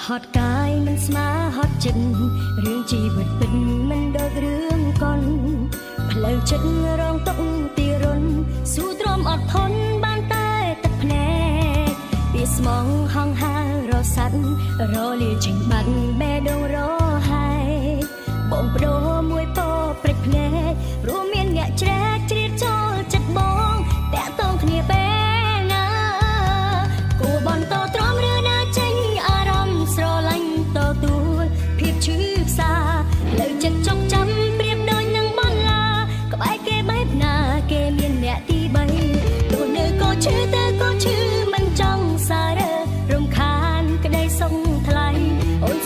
ហត់កាយមិនស្មើហត់ចិត្តរឿងជីវិតពិតមិនដូចរឿងកុនផ្លូវចិត្តរងទុកទីរុនស៊ូទ្រាំអត់ធន់បានតែទឹកភ្នែកពីស្មងហងហើរសាត់រលាចេញបាត់បេះដូងរហើយបងប្ដូរមួយពោព្រឹកភ្នែករួមមានញាក់ជ្រែកជ្រៀតចូលចិត្តបងតាក់ទងគ្នាពេលណាគួរបបន្តទ្រាំឬណាចេញអារម្មណ៍ស្រឡាញ់ទទួលភាពឈឺផ្សាលើចិត្តចង់ចាំប្រៀបដូចនឹងបន្លាក្បែរគេបែបណាគេមានអ្នកទី3ទោះនៅក៏ឈឺតែក៏ឈឺមិនចង់សាររំខានក្តីសង្ថ្លៃអូន